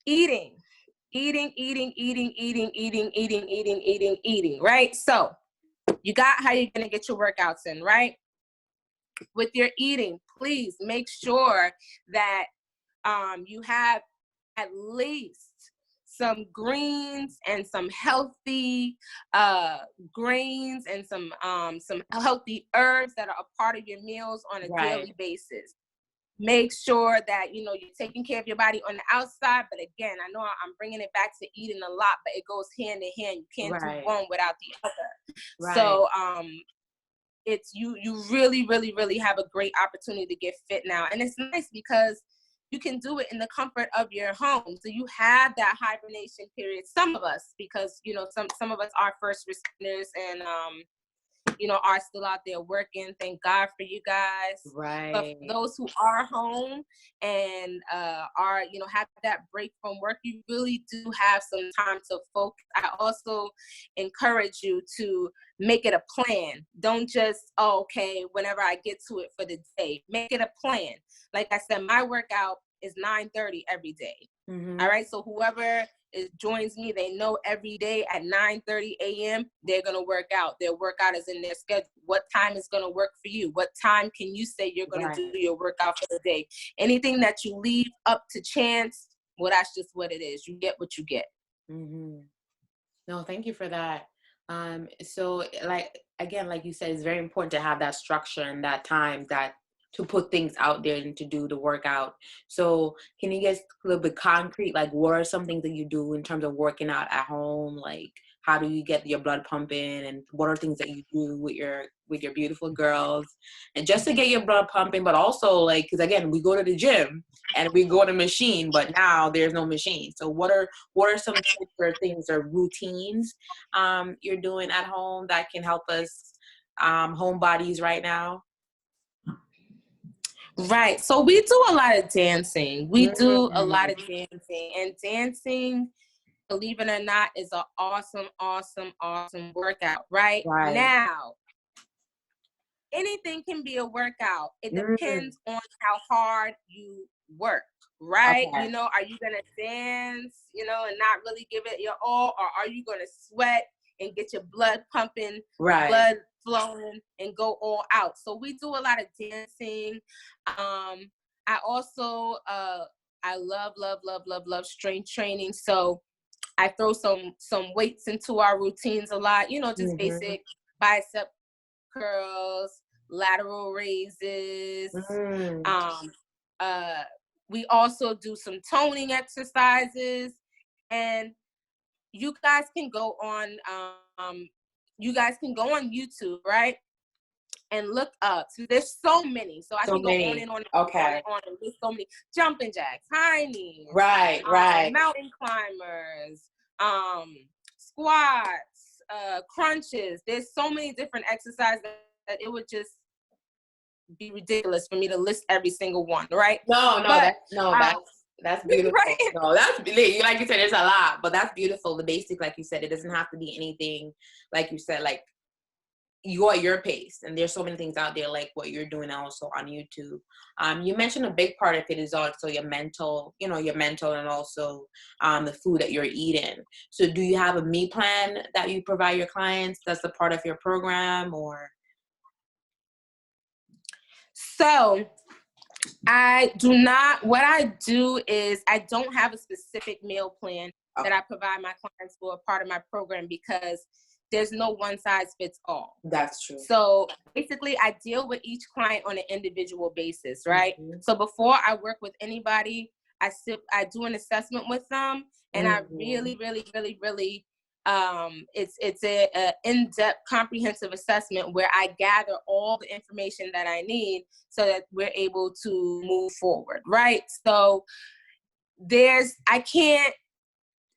eating, right? So you got how you're going to get your workouts in, right? With your eating, please make sure that you have at least some greens and some healthy grains and some healthy herbs that are a part of your meals on a daily basis. Make sure that, you know, you're taking care of your body on the outside. But again, I know I'm bringing it back to eating a lot, but it goes hand in hand. You can't do one without the other. So it's you really, really, really have a great opportunity to get fit now. And it's nice because you can do it in the comfort of your home. So you have that hibernation period. Some of us, because, you know, some of us are first responders and, you know, are still out there working. Thank God for you guys. Right. But for those who are home and are, you know, have that break from work, you really do have some time to focus. I also encourage you to make it a plan. Don't just, oh, okay, whenever I get to it for the day. Make it a plan. Like I said, my workout is 9:30 every day. All right. So whoever joins me, they know every day at 9:30 a.m. they're going to work out. Their workout is in their schedule. What time is going to work for you? What time can you say you're going to do your workout for the day? Anything that you leave up to chance, well, that's just what it is. You get what you get. No, thank you for that. So like, again, like you said, it's very important to have that structure and that time that to put things out there and to do the workout. So can you get a little bit concrete? Like, what are some things that you do in terms of working out at home? Like, how do you get your blood pumping, and what are things that you do with your beautiful girls, and just to get your blood pumping, but also like, because again, we go to the gym and we go to the machine, but now there's no machine. So what are some tips or things or routines you're doing at home that can help us homebodies right now? Right. So we do a lot of dancing. We do a lot of dancing, and dancing, believe it or not, is an awesome, awesome, awesome workout. Right now, anything can be a workout. It depends on how hard you work. Right. You know, are you going to dance, you know, and not really give it your all, or are you going to sweat and get your blood pumping, blood flowing, and go all out? So we do a lot of dancing. I also I love strength training. So I throw some weights into our routines a lot, you know, just basic bicep curls, lateral raises. We also do some toning exercises, and you guys can go on YouTube, right? And look up. So there's so many. So I can go on and on and on. And there's so many jumping jacks, high knees, mountain climbers, squats, crunches. There's so many different exercises that it would just be ridiculous for me to list every single one, right? That's beautiful. Right? No, that's like you said, there's a lot, but that's beautiful. The basic, like you said, it doesn't have to be anything, like you said, like you at your pace. And there's so many things out there, like what you're doing also on YouTube. You mentioned a big part of it is also your mental, and also the food that you're eating. So do you have a meal plan that you provide your clients that's a part of your program, or? So I do not, what I do is I don't have a specific meal plan that I provide my clients for a part of my program, because there's no one size fits all. That's true. So basically I deal with each client on an individual basis, right? So before I work with anybody, I do an assessment with them, and I really, really, really, really, it's a in-depth comprehensive assessment where I gather all the information that I need so that we're able to move forward, right? So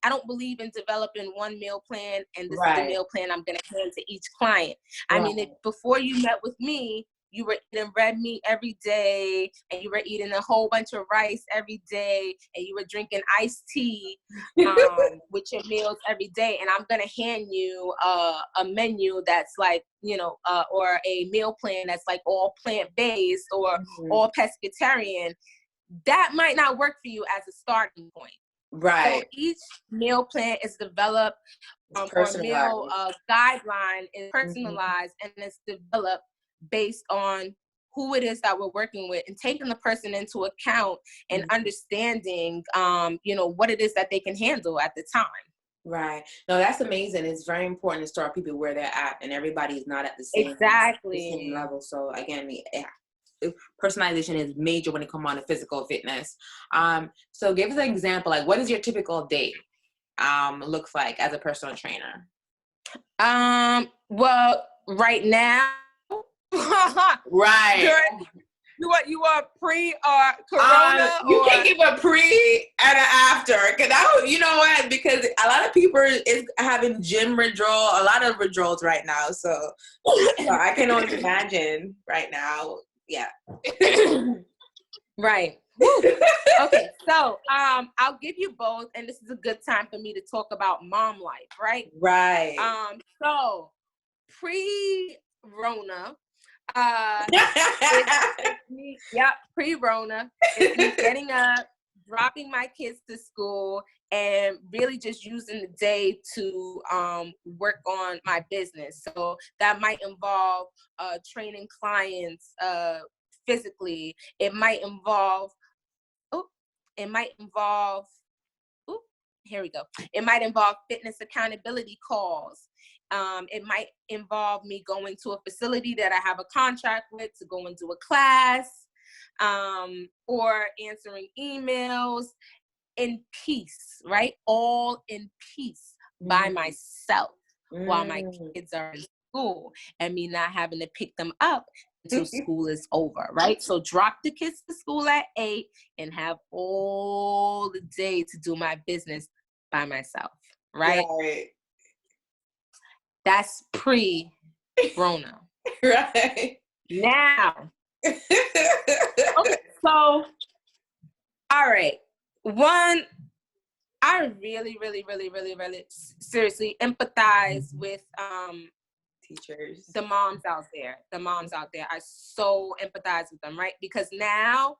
I don't believe in developing one meal plan and this is the meal plan I'm going to hand to each client. I mean, if before you met with me, you were eating red meat every day, and you were eating a whole bunch of rice every day, and you were drinking iced tea with your meals every day, and I'm going to hand you a menu that's like, or a meal plan that's like all plant-based or all pescatarian. That might not work for you as a starting point. So Right. each meal plan is developed, It's or meal personalized. guideline is Mm-hmm. personalized, and it's developed based on who it is that we're working with, and taking the person into account and Mm-hmm. understanding, what it is that they can handle at the time. Right. No, that's amazing. It's very important to start people where they're at, and everybody is not at the same Exactly. level. So again, personalization is major when it comes on to physical fitness. So give us an example. Like, what does your typical day looks like as a personal trainer? Well, right now, Right. during, you want pre or corona You or? can give a pre and an after. Cause you know what? Because a lot of people is having gym withdrawal, a lot of withdrawals right now. So I can only imagine right now. Yeah. Right. Woo. Okay, so I'll give you both, and this is a good time for me to talk about mom life, right? Right. So pre-Rona, it's me, yep, pre-Rona, it's me getting up, dropping my kids to school, and really just using the day to work on my business. So that might involve training clients physically. It might involve, oh, it might involve, oh, here we go. It might involve fitness accountability calls. It might involve me going to a facility that I have a contract with to go and do a class, or answering emails in peace, right? All in peace by Mm, myself while my mm. kids are in school, and me not having to pick them up until school is over, right? So drop the kids to school at 8 and have all the day to do my business by myself, right? Right. That's pre-Rona. Right. Now, okay, so, all right. One, I really, really, really, really, really seriously empathize with Teachers. the moms out there. The moms out there. I so empathize with them, right? Because now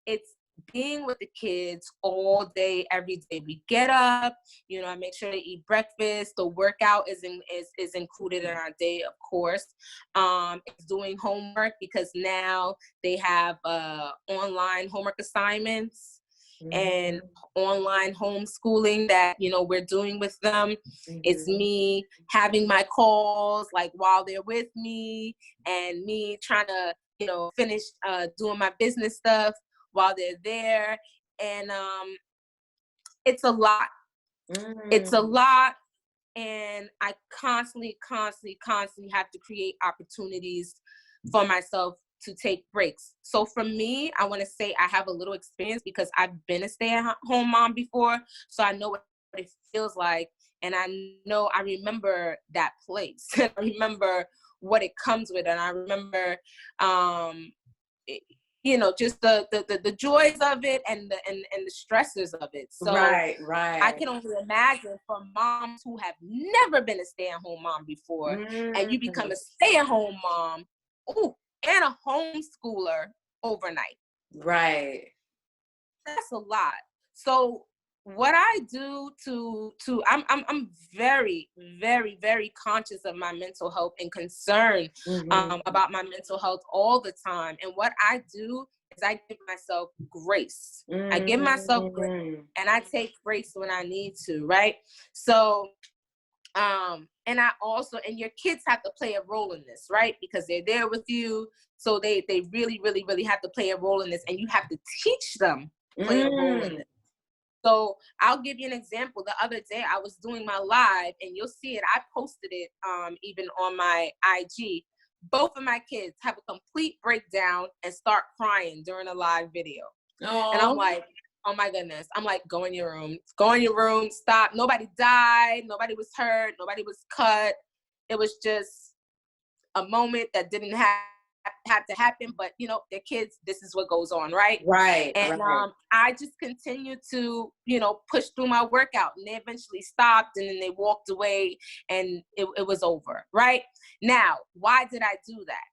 it's being with the kids all day, every day. We get up, I make sure they eat breakfast. The workout is included in our day, of course. It's doing homework because now they have online homework assignments and online homeschooling that we're doing with them. It's me having my calls like while they're with me, and me trying to finish doing my business stuff while they're there. And it's a lot. It's a lot. And I constantly have to create opportunities for myself to take breaks. So for me, I want to say I have a little experience because I've been a stay-at-home mom before. So I know what it feels like. And I remember that place. I remember what it comes with. And I remember, just the joys of it and the stresses of it. So Right, I right. can only imagine for moms who have never been a stay-at-home mom before, and you become a stay-at-home mom, ooh, and a homeschooler overnight. Right. That's a lot. So what I do I'm very, very, very conscious of my mental health and concerned about my mental health all the time. And what I do is I give myself grace. I give myself grace, and I take breaks when I need to, right? So and I also, and your kids have to play a role in this, right? Because they're there with you. So they really, really, really have to play a role in this, and you have to teach them to play a role in this. So I'll give you an example. The other day I was doing my live, and you'll see it. I posted it even on my IG. Both of my kids have a complete breakdown and start crying during a live video. And I'm like, oh my goodness. I'm like, go in your room, stop. Nobody died, nobody was hurt, nobody was cut. It was just a moment that didn't have to happen, but their kids, this is what goes on, right? Right, And right. I just continued to push through my workout, and they eventually stopped, and then they walked away, and it was over, right? Now, why did I do that?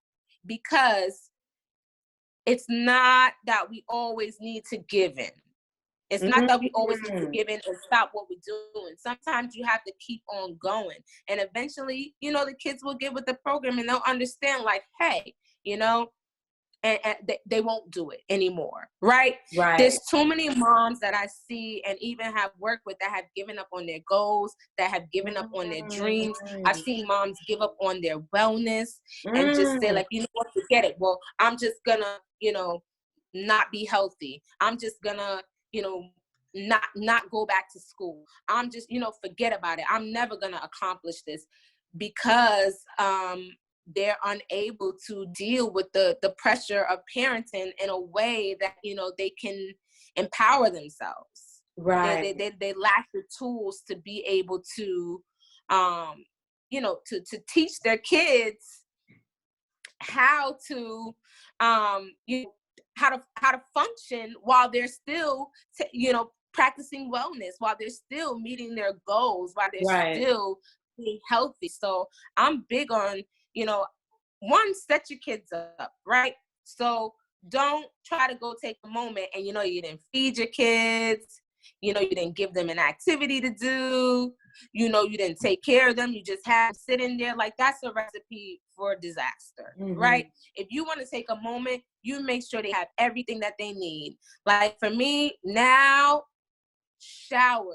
Because it's not that we always need to give in. It's not that we always need to give in and stop what we're doing. Sometimes you have to keep on going. And eventually, you know, the kids will get with the program and they'll understand, like, hey, you know, and they won't do it anymore, right? There's too many moms that I see and even have worked with that have given up on their goals, that have given up on their dreams. I've seen moms give up on their wellness and just say, like, you know what, forget it. Well, I'm just gonna, you know, not be healthy. I'm just gonna, you know, not go back to school. I'm just, you know, forget about it. I'm never gonna accomplish this because they're unable to deal with the pressure of parenting in a way that, you know, they can empower themselves. Right. They lack the tools to be able to, you know, to teach their kids how to, you know, how to function while they're still, you know, practicing wellness, while they're still meeting their goals, while they're still being healthy. So I'm big on, you know, one, set your kids up, right? So don't try to go take a moment and, you know, you didn't feed your kids, you know, you didn't give them an activity to do, you know, you didn't take care of them, you just have them sitting there. Like, that's a recipe for disaster, right? If you want to take a moment, you make sure they have everything that they need. Like, for me now, showers,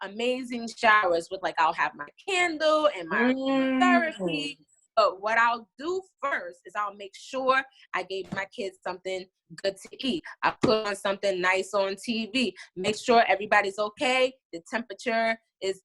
amazing showers with, like, I'll have my candle and my therapy. But what I'll do first is I'll make sure I gave my kids something good to eat. I put on something nice on TV. Make sure everybody's okay. The temperature is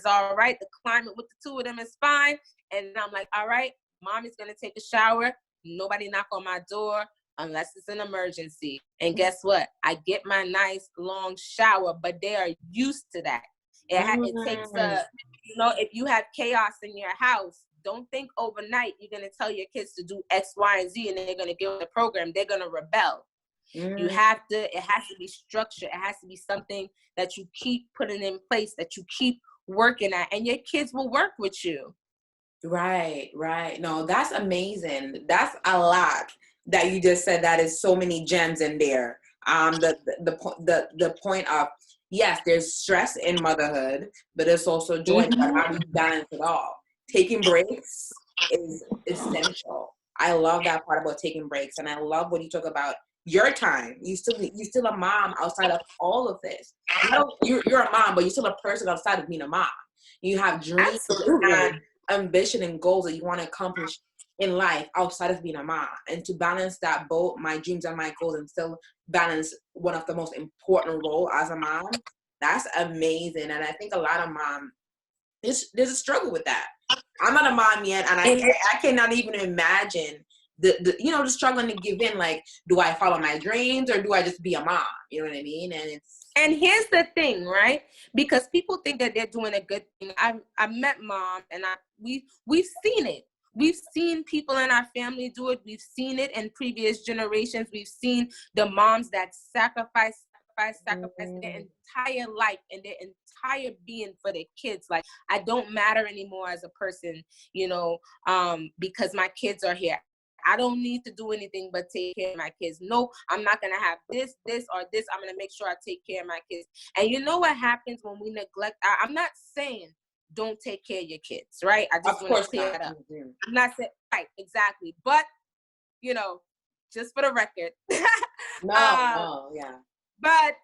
all right. The climate with the two of them is fine. And I'm like, all right, mommy's gonna take a shower. Nobody knock on my door unless it's an emergency. And guess what? I get my nice long shower, but they are used to that. It takes a, you know, if you have chaos in your house, don't think overnight you're going to tell your kids to do X, Y, and Z and they're going to get on the program. They're going to rebel. You have to, it has to be structured. It has to be something that you keep putting in place, that you keep working at, and your kids will work with you. Right. No, that's amazing. That's a lot that you just said. That is so many gems in there. The point of, yes, there's stress in motherhood, but it's also joy. But how do you balance it all? Taking breaks is essential. I love that part about taking breaks, and I love when you talk about your time. You still a mom outside of all of this. You're a mom, but you're still a person outside of being a mom. You have dreams and ambition and goals that you want to accomplish in life outside of being a mom. And to balance that both my dreams and my goals and still balance one of the most important role as a mom, that's amazing. And I think a lot of moms, there's a struggle with that. I'm not a mom yet, and I cannot even imagine the you know, the struggling to give in. Like, do I follow my dreams or do I just be a mom? You know what I mean? And here's the thing, right? Because people think that they're doing a good thing. I've met moms, and we've seen it. We've seen people in our family do it. We've seen it in previous generations. We've seen the moms that sacrifice their entire life and their entire being for their kids. Like, I don't matter anymore as a person, you know, because my kids are here. I don't need to do anything but take care of my kids. No, I'm not going to have this, or this. I'm going to make sure I take care of my kids. And you know what happens when we neglect? I'm not saying don't take care of your kids, right? I just want to clear that up. I'm not saying, right, exactly. But, you know, just for the record. Yeah. But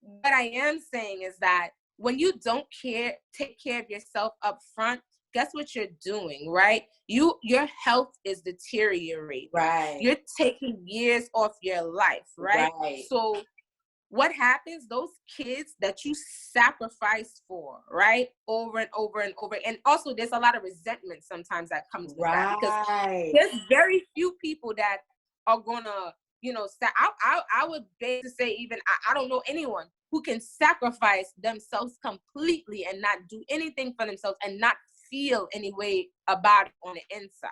what I am saying is that when you don't take care of yourself up front, guess what you're doing, right? Your health is deteriorating. Right. You're taking years off your life, right? So what happens, those kids that you sacrifice for, right, over and over and over, and also there's a lot of resentment sometimes that comes with that, because there's very few people that are gonna, you know, I would beg to say, even I don't know anyone who can sacrifice themselves completely and not do anything for themselves and not feel any way about it on the inside.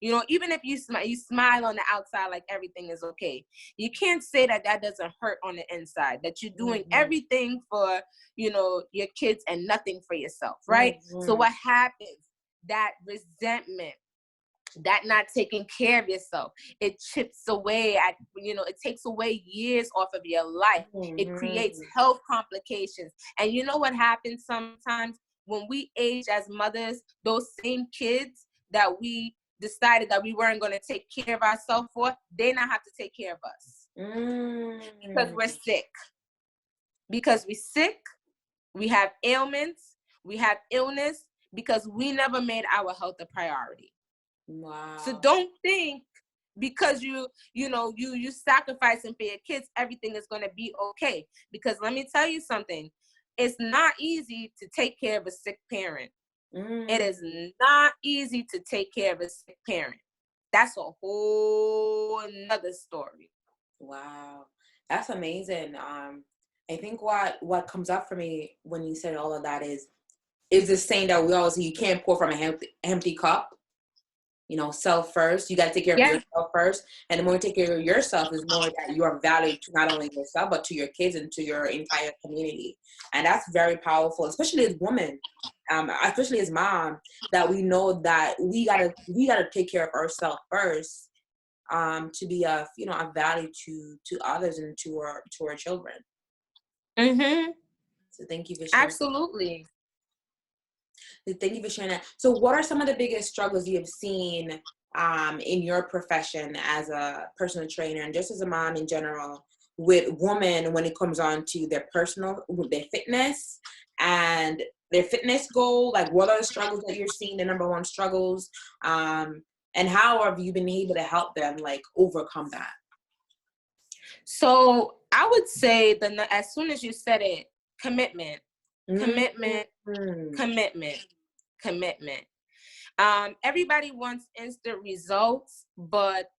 You know, even if you smile on the outside like everything is okay, you can't say that doesn't hurt on the inside, that you're doing everything for, you know, your kids and nothing for yourself, right? So what happens? That resentment that not taking care of yourself, it chips away at, it takes away years off of your life. It creates health complications. And you know what happens sometimes when we age as mothers, those same kids that we decided that we weren't going to take care of ourselves for, they not have to take care of us because we're sick. Because we're sick, we have ailments, we have illness, because we never made our health a priority. Wow. So don't think because you sacrificing for your kids, everything is going to be okay. Because let me tell you something, it's not easy to take care of a sick parent. It is not easy to take care of a sick parent. That's a whole nother story. Wow, that's amazing. I think what comes up for me when you said all of that is this saying that we always say, you can't pour from an empty cup. Self first. You got to take care of yourself first. And the more you take care of yourself, is more that you are valued to not only yourself, but to your kids and to your entire community. And that's very powerful, especially as women, especially as mom, that we know that we gotta take care of ourselves first, to be of value to others and to our children. So thank you for sharing. Absolutely. Thank you for sharing that. So what are some of the biggest struggles you have seen in your profession as a personal trainer and just as a mom in general with women when it comes on to their fitness and their fitness goal? Like, what are the struggles that you're seeing, the number one struggles, and how have you been able to help them overcome that? So I would say as soon as you said it, commitment. Everybody wants instant results, but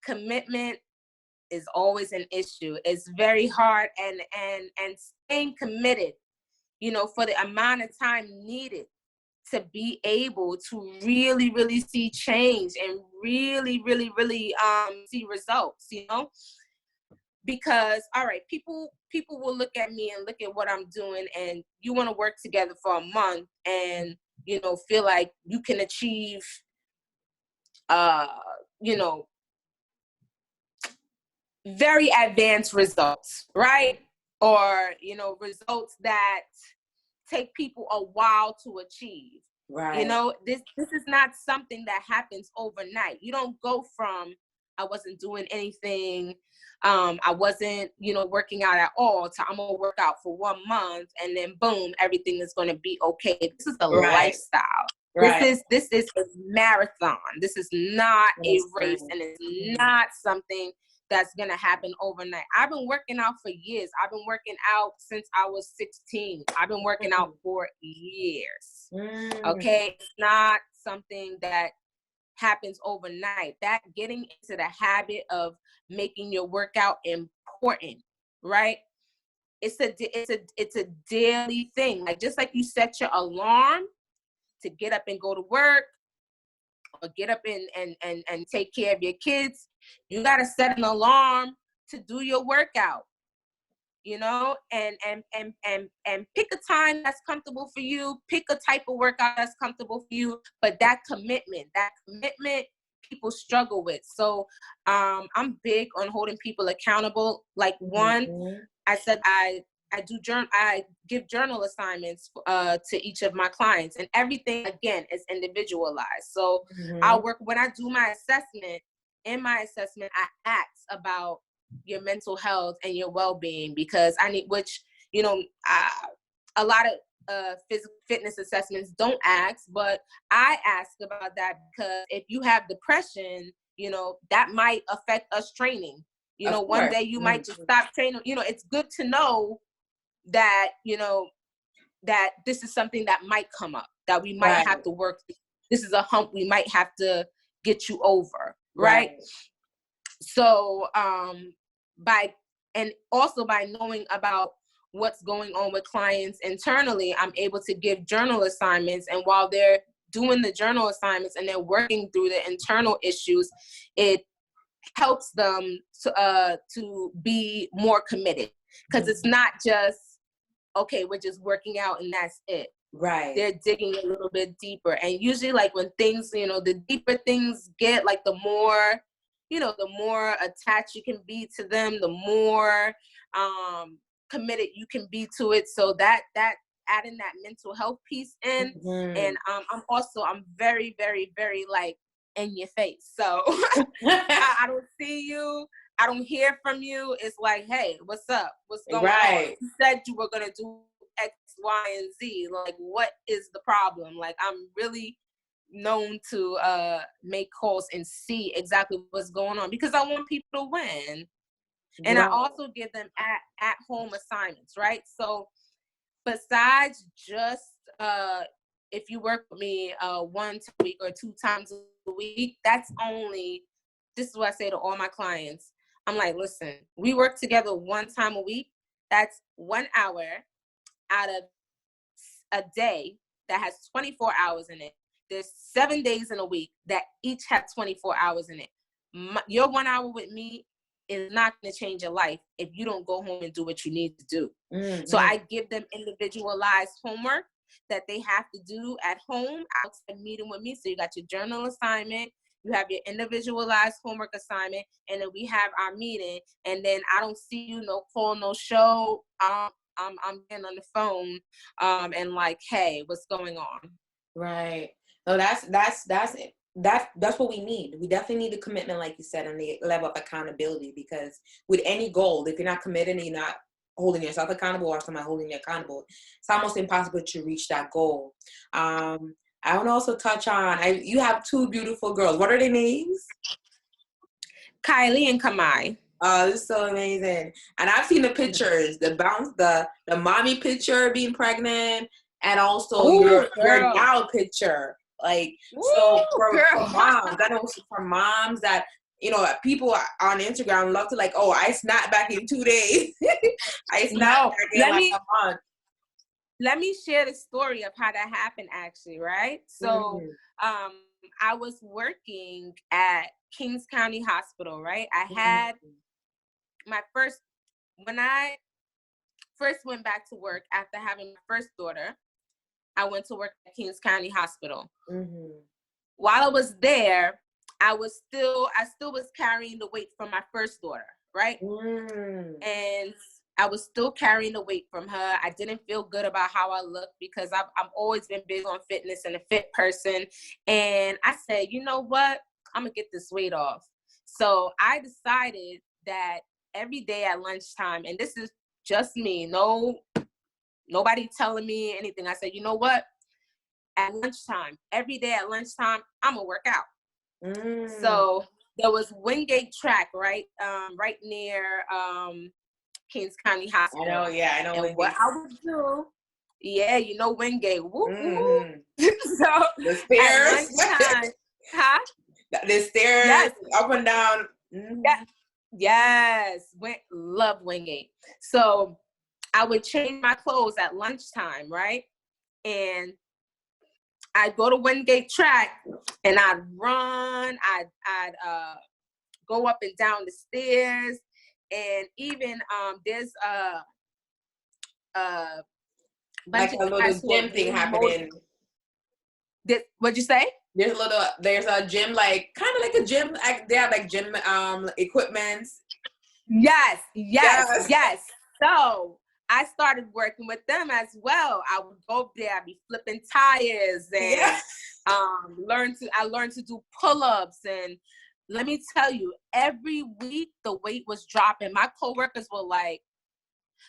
commitment is always an issue. It's very hard, and staying committed, for the amount of time needed to be able to really, really see change and really, really, really see results, because all right, people will look at me and look at what I'm doing, and you want to work together for a month and feel like you can achieve very advanced results, right? Or results that take people a while to achieve. Right. This is not something that happens overnight. You don't go from I wasn't doing anything, I wasn't working out at all, to I'm gonna work out for 1 month and then boom, everything is gonna be okay. This is a lifestyle. Right. This is a marathon. This is not a race, and it's not something that's gonna happen overnight. I've been working out for years. I've been working out since I was 16. I've been working out for years. Okay, it's not something that happens overnight. That getting into the habit of making your workout important, right? It's a daily thing. Like, just like you set your alarm to get up and go to work, or get up and take care of your kids, you got to set an alarm to do your workout, and pick a time that's comfortable for you, pick a type of workout that's comfortable for you, but that commitment people struggle with. So I'm big on holding people accountable. Like, one, I said I give journal assignments to each of my clients, and everything again is individualized. So when I do my assessment. In my assessment, I ask about your mental health and your well-being, because I need, a lot of physical fitness assessments don't ask, but I ask about that, because if you have depression, that might affect us training. One day you might just stop training. It's good to know that, that this is something that might come up, that we might have to work. This is a hump we might have to get you over. Right. So, by knowing about what's going on with clients internally, I'm able to give journal assignments. And while they're doing the journal assignments and they're working through the internal issues, it helps them to be more committed, because it's not just, okay, we're just working out and that's it. Right. They're digging a little bit deeper. And usually like when things, you know, the deeper things get, like the more, you know, the more attached you can be to them, the more committed you can be to it. So that adding that mental health piece in. And I'm very, very, very like in your face. So I don't see you. I don't hear from you. It's like, hey, what's up? What's going on? You said you were going to do X, Y, and Z. Like, what is the problem? Like, I'm really known to make calls and see exactly what's going on because I want people to win. And I also give them at home assignments, right? So besides just if you work with me once a week or 2 times a week, that's only, this is what I say to all my clients. I'm like, listen, we work together 1 time a week. That's 1 hour out of a day that has 24 hours in it. There's 7 days in a week that each have 24 hours in it. Your 1 hour with me is not going to change your life if you don't go home and do what you need to do. So I give them individualized homework that they have to do at home outside meeting with me. So you got your journal assignment, you have your individualized homework assignment, and then we have our meeting. And then I don't see you, no call, no show. I'm getting on the phone and like, hey, what's going on? Right. No, that's what we need. We definitely need the commitment, like you said, and the level of accountability, because with any goal, if you're not committed and you're not holding yourself accountable or somebody holding you accountable, it's almost impossible to reach that goal. I want to also touch on, you have 2 beautiful girls. What are their names? Kylie and Kamai. Oh, this is so amazing. And I've seen the pictures, the mommy picture being pregnant, and also your now picture. Like, so for moms, I know for moms that, you know, people on Instagram love to like, oh, I snapped back in 2 days. I snapped back in like a month. Let me share the story of how that happened actually, right? So I was working at Kings County Hospital, right? I had my when I first went back to work after having my first daughter, I went to work at Kings County Hospital. While I was there, I still was carrying the weight from my first daughter, right? And I was still carrying the weight from her. I didn't feel good about how I looked because I've always been big on fitness and a fit person. And I said, you know what? I'm going to get this weight off. So I decided that every day at lunchtime, and this is just me, nobody telling me anything. I said, you know what? At lunchtime, every day at lunchtime, I'm going to work out. So there was Wingate Track, right? Right near Kings County Hospital. I know and Wingate. What I would do, you know Wingate. Whoop, whoop. So the stairs. At lunchtime, huh? The stairs, up and down. Yes, love Wingate. So I would change my clothes at lunchtime, right? And I'd go to Wingate Track and I'd run. I'd go up and down the stairs, and even there's like a little gym thing happening. What'd you say? There's a gym, like kind of like a gym. They have like gym equipment. Yes. So I started working with them as well. I would go there, I'd be flipping tires and I learned to do pull-ups. And let me tell you, every week the weight was dropping. My coworkers were like,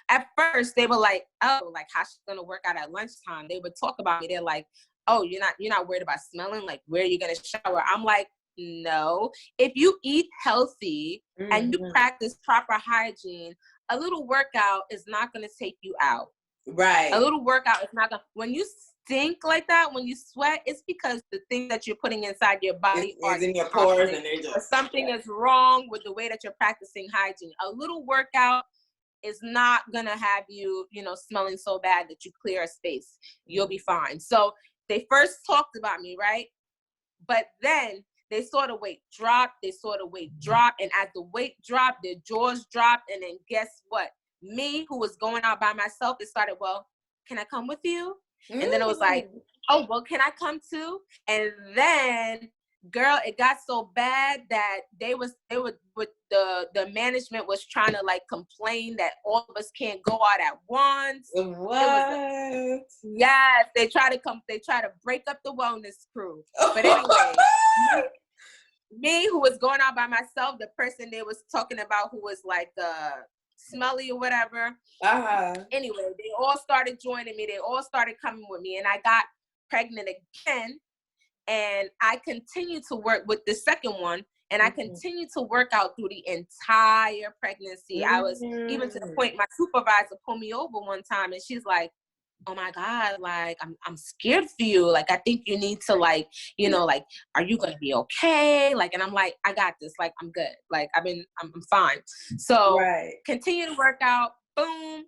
at first they were like, oh, like how's she gonna work out at lunchtime? They would talk about me. They're like, oh, you're not worried about smelling? Like, where are you gonna shower? I'm like, no. If you eat healthy and you practice proper hygiene, a little workout is not gonna take you out. Right. A little workout is not gonna. When you stink like that, when you sweat, it's because the thing that you're putting inside your body is in your pores, and something is wrong with the way that you're practicing hygiene. A little workout is not gonna have you, smelling so bad that you clear a space. You'll be fine. So they first talked about me, right? But then they saw the weight drop. And as the weight dropped, their jaws dropped. And then guess what? Me, who was going out by myself, it started, well, can I come with you? And then it was like, oh, well, can I come too? And then, girl, it got so bad that the management was trying to like complain that all of us can't go out at once. What? Yes, they try to break up the wellness crew. But anyway, me who was going out by myself, the person they was talking about who was like smelly or whatever. Anyway, they all started joining me. They all started coming with me, and I got pregnant again. And I continued to work with the second one, and I continued to work out through the entire pregnancy. I was even to the point my supervisor pulled me over one time, and she's like, oh my God, like, I'm scared for you. Like, I think you need to, like, you know, like, are you going to be okay? Like, and I'm like, I got this. Like, I'm good. Like, I'm fine. So continue to work out. Boom.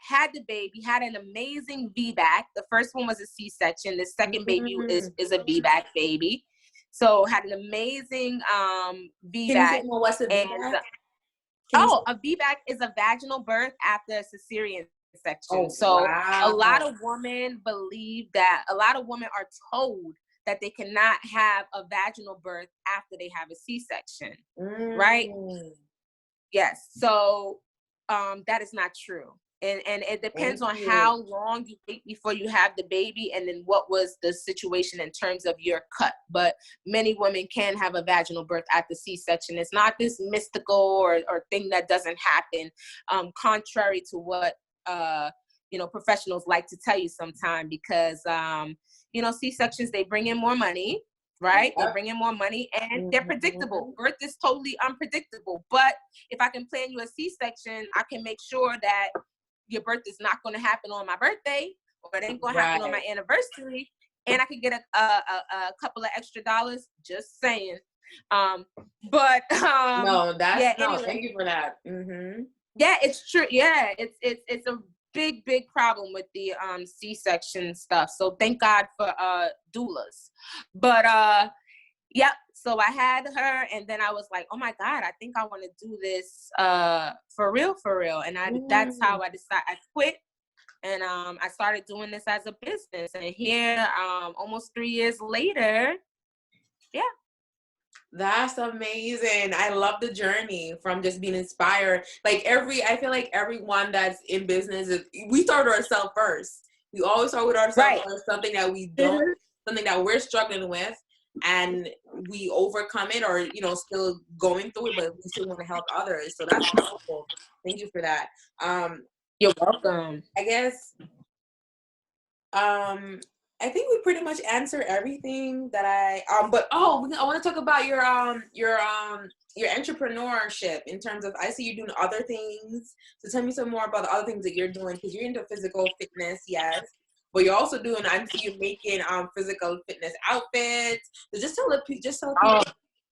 Had the baby, had an amazing VBAC. The first one was a C-section. The second baby is a VBAC baby. So had an amazing VBAC. Can you say more, what's a VBAC? A VBAC is a vaginal birth after a cesarean section. A lot of women are told that they cannot have a vaginal birth after they have a C-section, right? Yes. So that is not true. And it depends on how long you wait before you have the baby, and then what was the situation in terms of your cut. But many women can have a vaginal birth at the C-section. It's not this mystical or thing that doesn't happen, contrary to what professionals like to tell you sometime, because C-sections, they bring in more money. Right? They bring in more money, and they're predictable. Birth is totally unpredictable. But if I can plan you a C-section, I can make sure that your birth is not going to happen on my birthday, or it ain't going to happen on my anniversary, and I can get a couple of extra dollars. Just saying. No, anyway. Thank you for that. Yeah, it's true. Yeah, it's a big problem with the C-section stuff. So thank God for doulas. But yep. So I had her, and then I was like, oh my God, I think I want to do this for real. And that's how I decided. I quit, and I started doing this as a business. And here, almost 3 years later, yeah. That's amazing. I love the journey from just being inspired. I feel like everyone that's in business, we start ourselves first. We always start with ourselves first, something that we don't, something that we're struggling with, and we overcome it, or, still going through it, but we still want to help others. So that's powerful. Thank you for that. You're welcome. I guess, I think we pretty much answered everything that I want to talk about your entrepreneurship in terms of, I see you doing other things. So tell me some more about the other things that you're doing, because you're into physical fitness, yes, but you're also doing, I see you making physical fitness outfits. So just tell people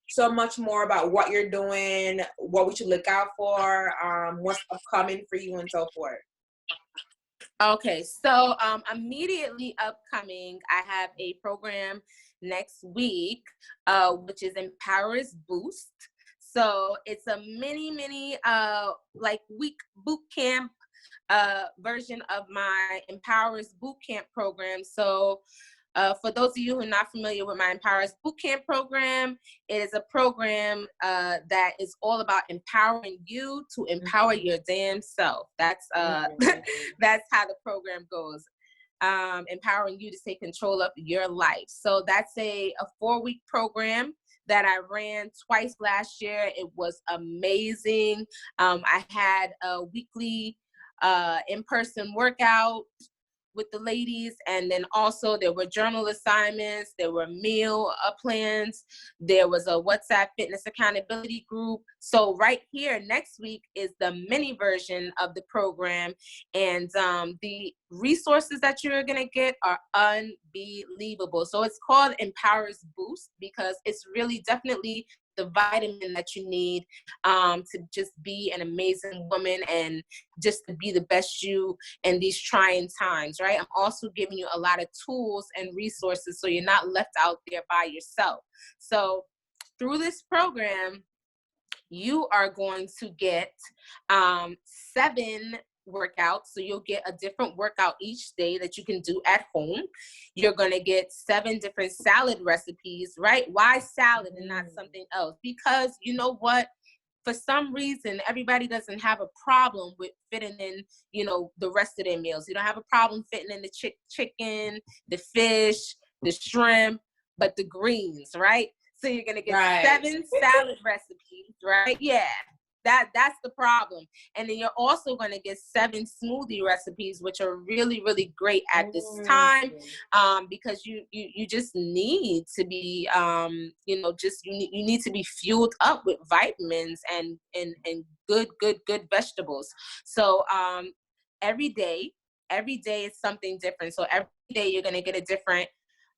so much more about what you're doing, what we should look out for, what's upcoming for you, and so forth. Okay, so immediately upcoming, I have a program next week, which is Empower's Boost. So it's a mini week boot camp version of my Empower's Boot Camp program. So for those of you who are not familiar with my Empower's Boot Camp program, it is a program that is all about empowering you to empower your damn self. That's that's how the program goes. Empowering you to take control of your life. So that's a 4-week program that I ran twice last year. It was amazing. I had a weekly in-person workout with the ladies, and then also there were journal assignments, there were meal plans, there was a WhatsApp fitness accountability group. So right here next week is the mini version of the program, and the resources that you're gonna get are unbelievable. So it's called Empower's Boost because it's really definitely the vitamin that you need to just be an amazing woman and just to be the best you in these trying times, right? I'm also giving you a lot of tools and resources so you're not left out there by yourself. So through this program, you are going to get 7 workout. So you'll get a different workout each day that you can do at home. You're going to get 7 different salad recipes, right? Why salad and not something else? Because you know what? For some reason, everybody doesn't have a problem with fitting in, you know, the rest of their meals. You don't have a problem fitting in the chicken, the fish, the shrimp, but the greens, right? So you're going to get 7 salad recipes, right? Yeah. That's the problem. And then you're also going to get 7 smoothie recipes, which are really, really great at this time, because you just need to be, you know, just you need to be fueled up with vitamins and good vegetables. So every day is something different. So every day you're going to get a different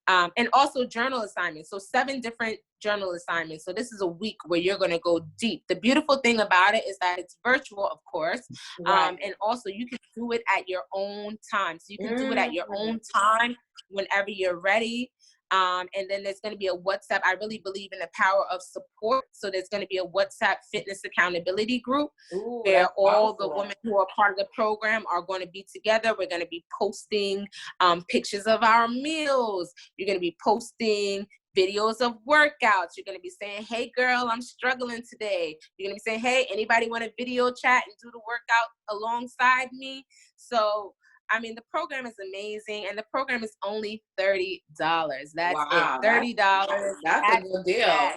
and also journal assignments. So 7 different journal assignments. So this is a week where you're going to go deep. The beautiful thing about it is that it's virtual, of course. And also you can do it at your own time. So you can do it at your own time whenever you're ready. And then there's going to be a WhatsApp. I really believe in the power of support. So there's going to be a WhatsApp fitness accountability group where all the women who are part of the program are going to be together. We're going to be posting pictures of our meals. You're going to be posting videos of workouts. You're going to be saying, hey girl, I'm struggling today. You're going to be saying, hey, anybody want to video chat and do the workout alongside me? So I mean, the program is amazing, and the program is only $30. That's it, $30. That's a good deal.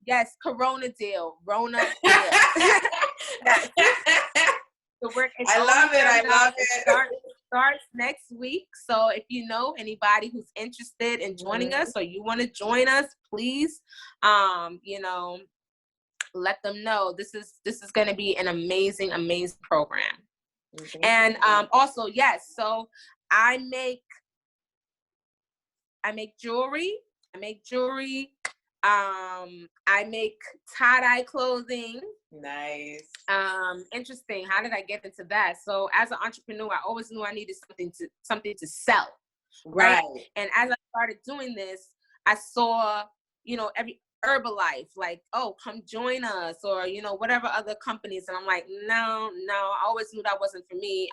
Yes, Corona deal, Rona deal. Yes. The work is I love it. Starts next week. So if you know anybody who's interested in joining us, or you want to join us, please, you know, let them know. This is going to be an amazing program. And also, yes, so I make jewelry. I make tie-dye clothing. Nice. Interesting. How did I get into that? So as an entrepreneur, I always knew I needed something to sell. Right. And as I started doing this, I saw, you know, every Herbalife, like, oh, come join us, or, you know, whatever other companies. And I'm like, no, I always knew that wasn't for me.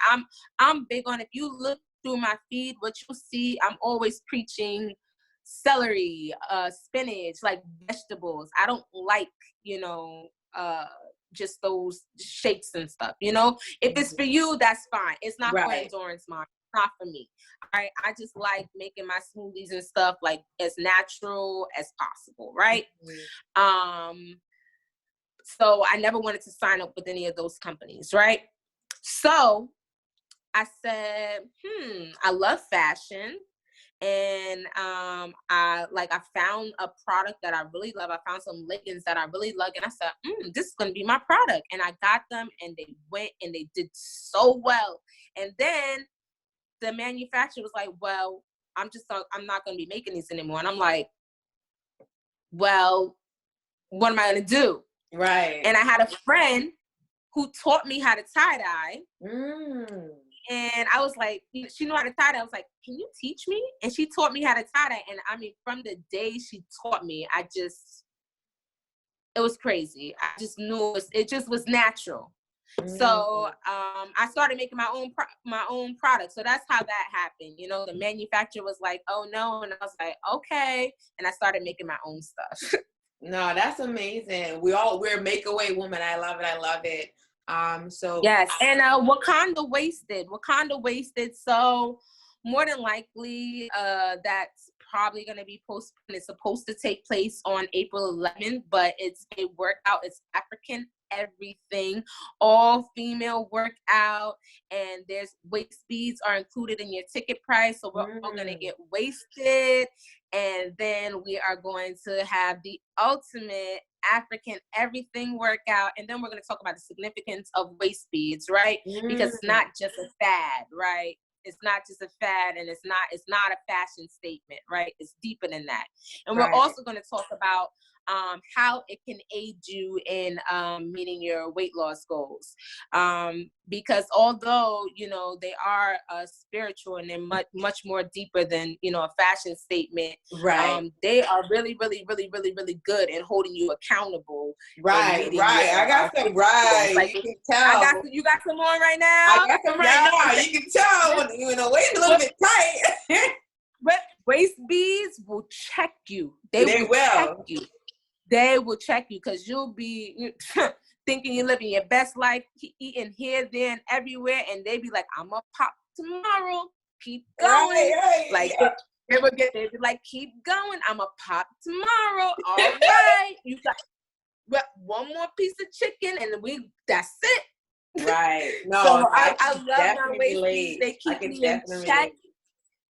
I'm big on, if you look through my feed, what you'll see, I'm always preaching celery, spinach, like vegetables. I don't like, you know, just those shakes and stuff, you know. If it's for you, that's fine. It's not for endurance mind. Not for me. All right. I just like making my smoothies and stuff like as natural as possible, right? So I never wanted to sign up with any of those companies, right? So I said, I love fashion. And I found a product that I really love. I found some leggings that I really love, and I said, this is gonna be my product. And I got them, and they went and they did so well. And then the manufacturer was like, well, I'm not going to be making these anymore. And I'm like, well, what am I going to do? Right. And I had a friend who taught me how to tie-dye. And I was like, she knew how to tie-dye. I was like, can you teach me? And she taught me how to tie-dye. And I mean, from the day she taught me, it was crazy. I just knew it just was natural. So I started making my own product. So that's how that happened. You know, the manufacturer was like, oh no. And I was like, okay. And I started making my own stuff. No, that's amazing. We're make-away women. I love it. So yes. And Wakanda wasted. So more than likely, that's probably going to be postponed. It's supposed to take place on April 11th, but it's a workout. It's African everything, all female workout, and there's waist beads are included in your ticket price. So we're all going to get wasted, and then we are going to have the ultimate African everything workout, and then we're going to talk about the significance of waist beads, right? Because it's not just a fad, right? It's not just a fad, and it's not a fashion statement, right? It's deeper than that. And we're also going to talk about how it can aid you in meeting your weight loss goals. Because although, you know, they are spiritual and they're much more deeper than, you know, a fashion statement, Right. they are really, really, really, really, really good in holding you accountable. Right. I got some, like, you can tell. you got some on right now? I got some right now. You can tell when the weight's a little bit tight. But waist beads will check you. They will check you. They will check you because you'll be thinking you're living your best life, eating here, there, and everywhere, and they be like, "I'm gonna pop tomorrow. Keep going." Like they be like, "Keep going. I'm gonna pop tomorrow." All right, you got one more piece of chicken, and that's it. Right. No, so I love my waist beads. They keep me in check.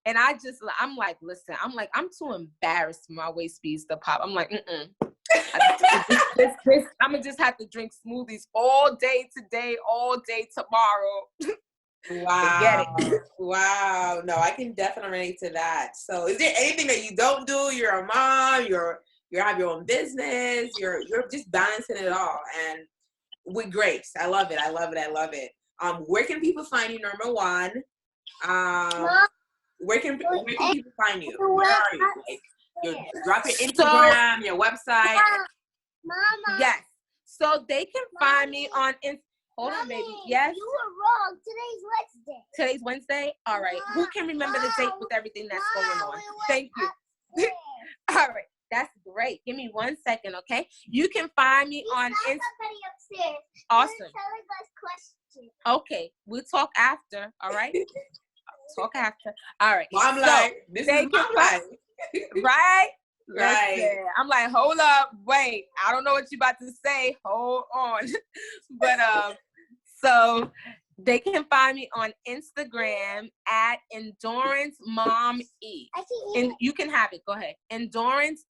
And I'm like, listen, I'm too embarrassed for my waist beads to pop. I'm like, I'm gonna just have to drink smoothies all day today, all day tomorrow. Wow. Wow. No, I can definitely relate to that. So is there anything that you don't do? You're a mom, you have your own business, you're just balancing it all. And with grace. I love it. Where can people find you, number one? Where can people find you? Where are you? Like, drop your Instagram, your website. Mama. Yes. So they can find me on Hold on, baby. Yes. You were wrong. Today's Wednesday? All right. Who can remember the date with everything that's going on? Thank you. All right. That's great. Give me 1 second, okay? You can find me on Instagram. Awesome. Okay. We'll talk after. All right. Talk after. All right. Mom life. This is mom life. Right? Right. Listen, I'm like, hold up, wait. I don't know what you about to say. Hold on. But so they can find me on Instagram at Endurance Mom E. And you can have it. Go ahead. Endurance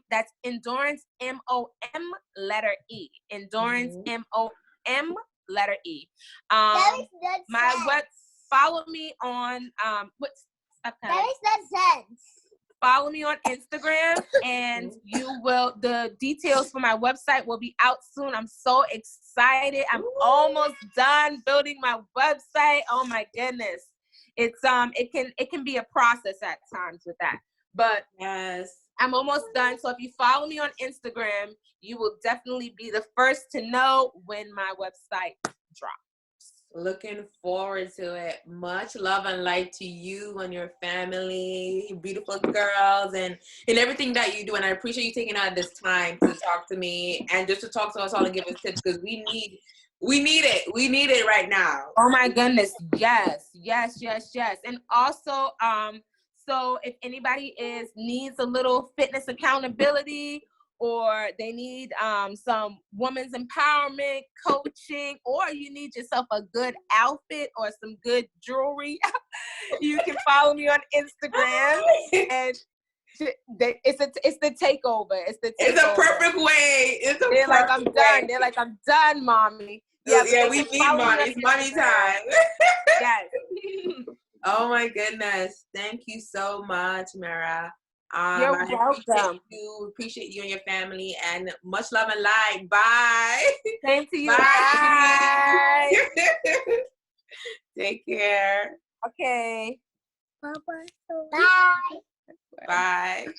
that's Endurance MOM letter E. Endurance MOM letter E. My web. Follow me on what's up? That makes no sense. Follow me on Instagram, and the details for my website will be out soon. I'm so excited. I'm almost done building my website. Oh my goodness. It's it can be a process at times with that. But yes, I'm almost done. So if you follow me on Instagram, you will definitely be the first to know when my website drops. Looking forward to it. Much love and light to you and your family, beautiful girls, and everything that you do. And I appreciate you taking out this time to talk to me and just to talk to us all and give us tips, because we need it. We need it right now. Oh my goodness. Yes. And also, so if anybody needs a little fitness accountability, or they need some women's empowerment coaching, or you need yourself a good outfit or some good jewelry, you can follow me on Instagram. And it's the takeover. It's a perfect way. They're like, I'm done. They're like, I'm done, mommy. Yeah, we need mommy. It's mommy time. Yes. Oh my goodness. Thank you so much, Emara. You're welcome. Appreciate you and your family, and much love and light. Bye. Same to you. Bye. Take care. Okay. Bye. Bye.